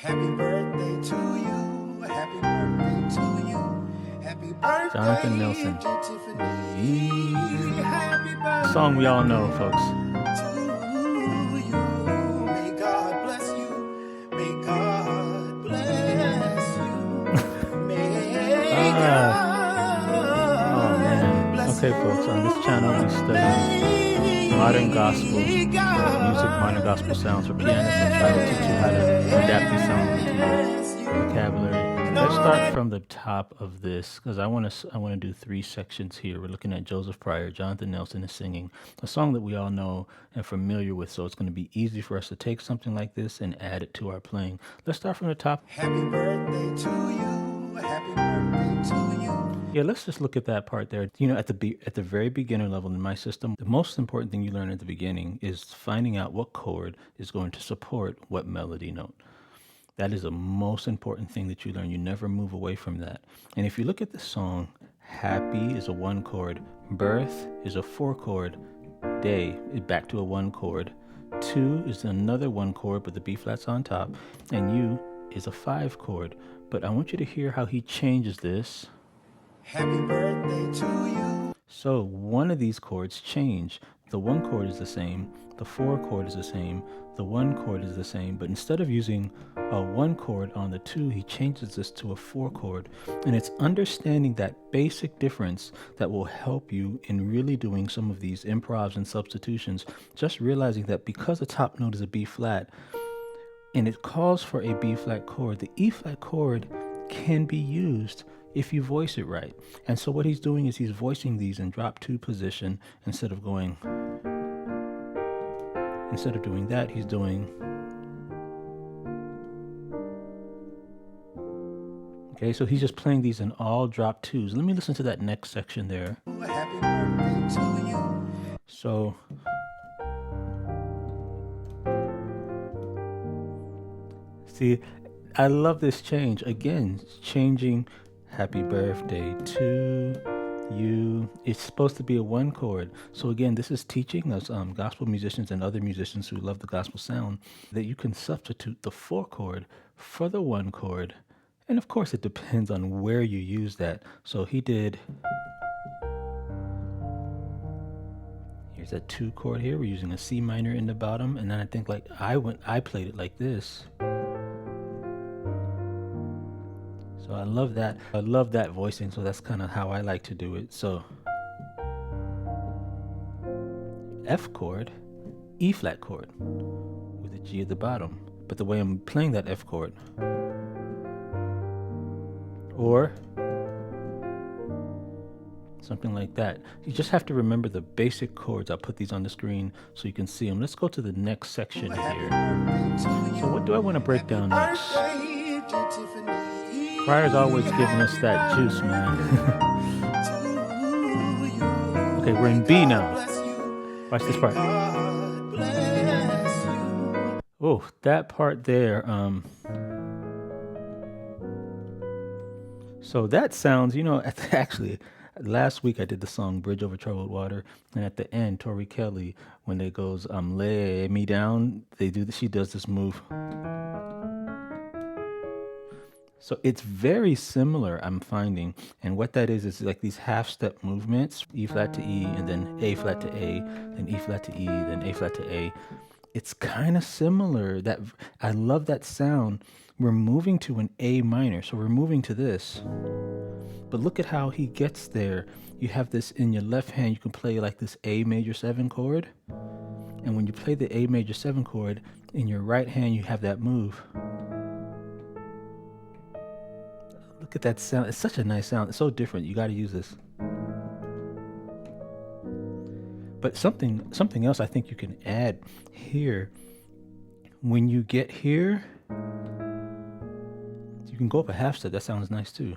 Happy birthday to you. Happy birthday to you. Happy birthday, Jonathan Nelson. dear Tiffany. Happy birthday Song we all know, folks. to you. May God bless you. May God bless you. May Oh man. God bless Okay, folks, on this channel we study modern gospel music, modern gospel sounds for pianists, and try to teach you how to adapt these sounds into your vocabulary. Let's start from the top of this because I want to do 3 sections here. We're looking at Joseph Pryor. Jonathan Nelson is singing a song that we all know and familiar with, so it's going to be easy for us to take something like this and add it to our playing. Let's start from the top. Happy birthday to you. Happy birthday to you. Yeah, let's just look at that part there. You know, at the very beginner level in my system, the most important thing you learn at the beginning is finding out what chord is going to support what melody note. That is the most important thing that you learn. You never move away from that. And if you look at the song, happy is a 1 chord, birth is a 4 chord, day is back to a 1 chord, 2 is another 1 chord, but the B flat's on top, and U is a 5 chord. But I want you to hear how he changes this. Happy birthday to you. So one of these chords change. The 1 chord is the same, the 4 chord is the same, the 1 chord is the same, but instead of using a 1 chord on the 2, he changes this to a 4 chord. And it's understanding that basic difference that will help you in really doing some of these improvs and substitutions. Just realizing that because the top note is a B flat, and it calls for a B flat chord, the E flat chord can be used if you voice it right. And so what he's doing is he's voicing these in drop 2 position instead of doing that, he's doing. Okay, so he's just playing these in all drop 2s. Let me listen to that next section there. Happy birthday to you. So see, I love this change. Again, changing happy birthday to you. It's supposed to be a 1 chord. So again, this is teaching us gospel musicians and other musicians who love the gospel sound that you can substitute the 4 chord for the 1 chord. And of course, it depends on where you use that. So he did. Here's that 2 chord here. We're using a C minor in the bottom. And then I think like I played it like this. So I love that. I love that voicing. So that's kind of how I like to do it. So F chord, E flat chord with a G at the bottom. But the way I'm playing that F chord, or something like that. You just have to remember the basic chords. I'll put these on the screen so you can see them. Let's go to the next section here. So what do I want to break down next? Pryor's always giving us that juice, man. Okay, we're in B now. Watch this part. Oh, that part there. So that sounds, you know, actually, last week I did the song Bridge Over Troubled Water, and at the end, Tori Kelly, when it goes, lay me down, she does this move. So it's very similar, I'm finding. And what that is like these half-step movements, E flat to E, and then A flat to A, then E flat to E, then A flat to A. It's kind of similar. That I love that sound. We're moving to an A minor, so we're moving to this. But look at how he gets there. You have this in your left hand, you can play like this A major 7 chord. And when you play the A major 7 chord, in your right hand you have that move. Look at that sound. It's such a nice sound. It's so different. You got to use this. But something else I think you can add here. When you get here, you can go up a half step. That sounds nice too.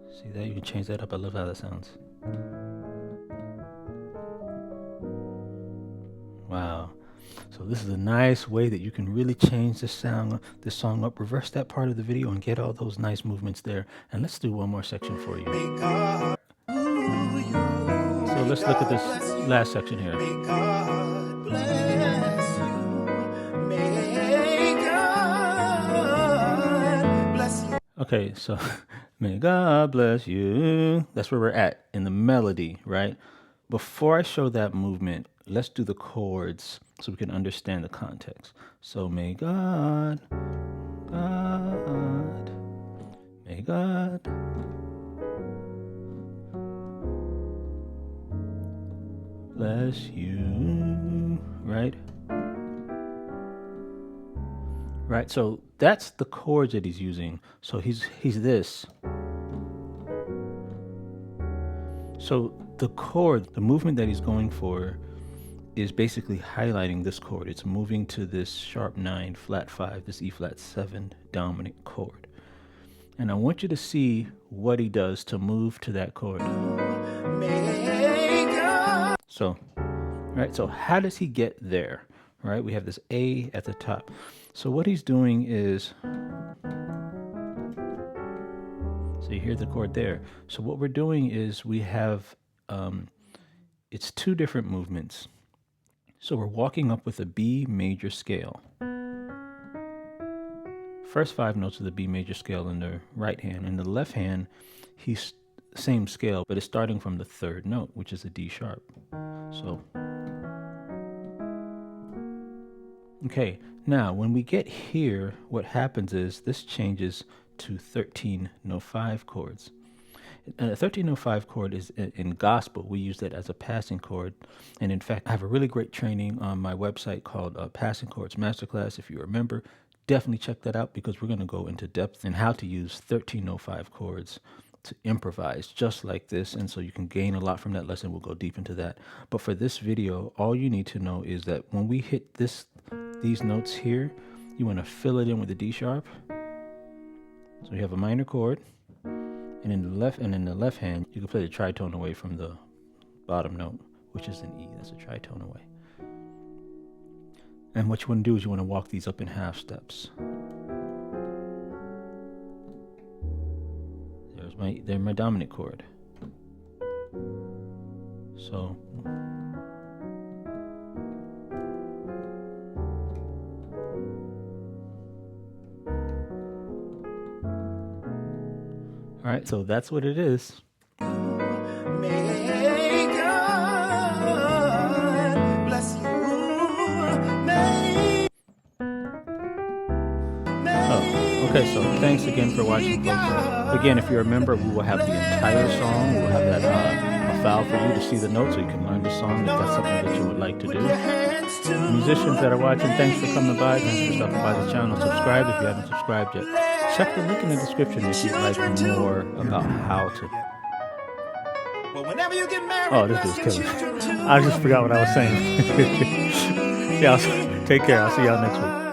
See that? You can change that up. I love how that sounds. Wow. So this is a nice way that you can really change this song up, reverse that part of the video and get all those nice movements there. And let's do one more section for you. So let's look at this last section here. Okay, so may God bless you. That's where we're at in the melody, right? Before I show that movement, let's do the chords so we can understand the context. So may God bless you, right? Right, so that's the chords that he's using. So he's this. So the chord, the movement that he's going for is basically highlighting this chord. It's moving to this sharp 9, flat 5, this E flat 7 dominant chord. And I want you to see what he does to move to that chord. So, right, so how does he get there? Right, we have this A at the top. So what he's doing is, so you hear the chord there. So what we're doing is we have, it's two different movements. So we're walking up with a B major scale. First 5 notes of the B major scale in the right hand. In the left hand, he's same scale, but it's starting from the 3rd note, which is a D sharp. So, okay, now when we get here, what happens is this changes to 13 no 5 chords. A 1305 chord is in gospel. We use that as a passing chord. And in fact, I have a really great training on my website called Passing Chords Masterclass. If you're a member, definitely check that out because we're going to go into depth in how to use 1305 chords to improvise just like this. And so you can gain a lot from that lesson. We'll go deep into that. But for this video, all you need to know is that when we hit these notes here, you want to fill it in with a D sharp. So you have a minor chord. And in the left hand, you can play the tritone away from the bottom note, which is an E. That's a tritone away. And what you want to do is you want to walk these up in half steps. There's my dominant chord. So all right, so that's what it is. May God bless you. Okay, so thanks again for watching, folks. Again, if you're a member, we will have the entire song. We will have that a file for you to see the notes so you can learn the song if that's something that you would like to do. Musicians that are watching, thanks for coming by. Thanks for stopping by the channel. Subscribe if you haven't subscribed yet. Check the link in the description if you'd like more about how to. Oh, this dude's killing me. I just forgot what I was saying. Yeah, take care. I'll see y'all next week.